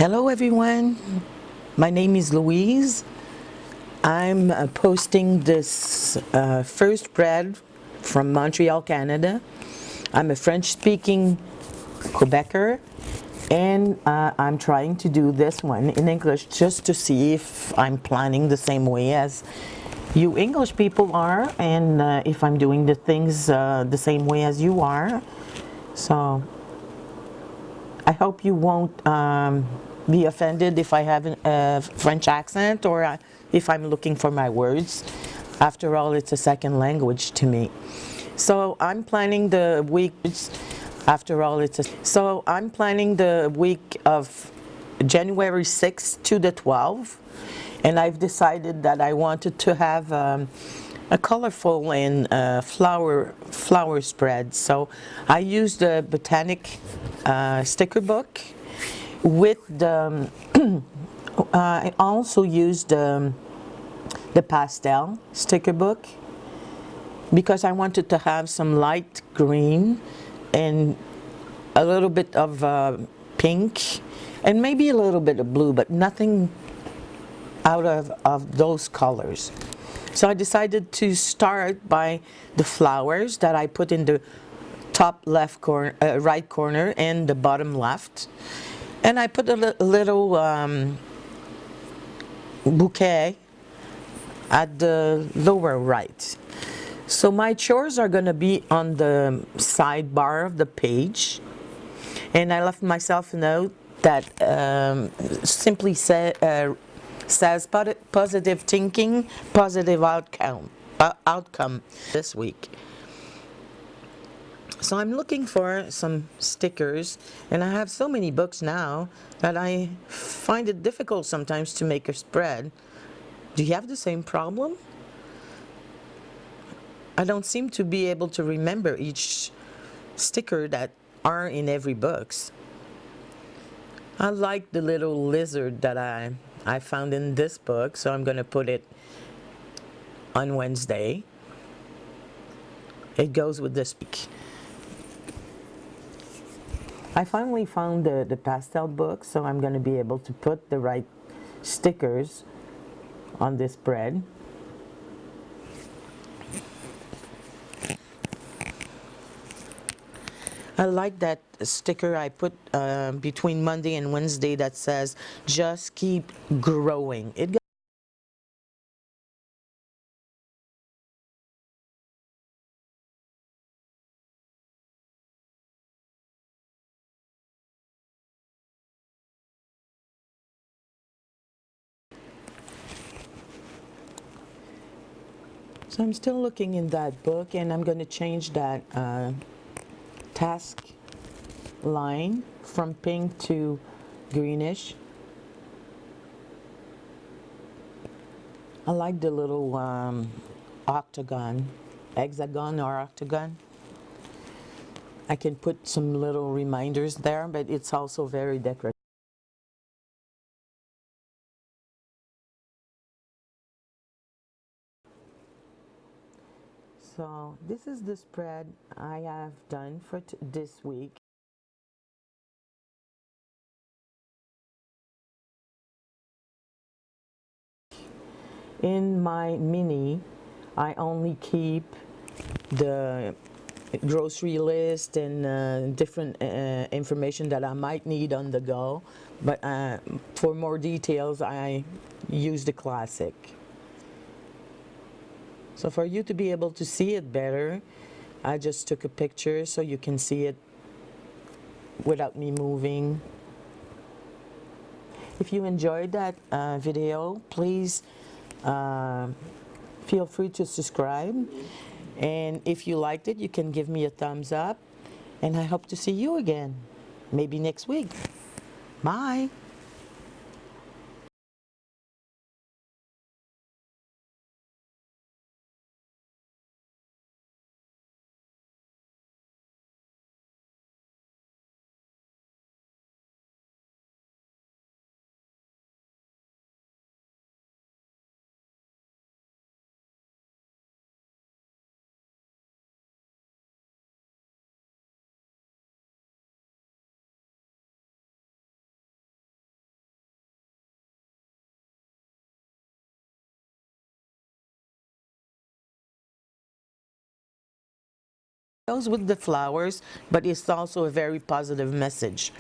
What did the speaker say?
Hello everyone, my name is Louise. I'm posting this first spread from Montreal, Canada. I'm a French-speaking Quebecer, and I'm trying to do this one in English just to see if I'm planning the same way as you English people are, and if I'm doing the things the same way as you are. So I hope you won't be offended if I have a French accent or if I'm looking for my words. After all, it's a second language to me. So I'm planning the week. I'm planning the week of January 6th to the 12th, and I've decided that I wanted to have a colorful and flower spread. So I used the botanic sticker book with the I also used the pastel sticker book because I wanted to have some light green and a little bit of pink and maybe a little bit of blue, but nothing out of those colors. So I decided to start by the flowers that I put in the top left corner, right corner and the bottom left. And I put a little bouquet at the lower right. So my chores are going to be on the sidebar of the page. And I left myself a note that simply says positive thinking, positive outcome this week. So I'm looking for some stickers, and I have so many books now that I find it difficult sometimes to make a spread. Do you have the same problem? I don't seem to be able to remember each sticker that are in every books. I like the little lizard that I found in this book, so I'm going to put it on Wednesday. It goes with this week. I finally found the pastel book, so I'm going to be able to put the right stickers on this spread. I like that sticker I put between Monday and Wednesday that says, just keep growing. So I'm still looking in that book, and I'm going to change that task line from pink to greenish. I like the little hexagon or octagon. I can put some little reminders there, but it's also very decorative. So this is the spread I have done for this week. In my mini, I only keep the grocery list and different information that I might need on the go, but for more details I use the classic. So for you to be able to see it better, I just took a picture so you can see it without me moving. If you enjoyed that video, please feel free to subscribe. And if you liked it, you can give me a thumbs up. And I hope to see you again, maybe next week. Bye. goes with the flowers, but it's also a very positive message.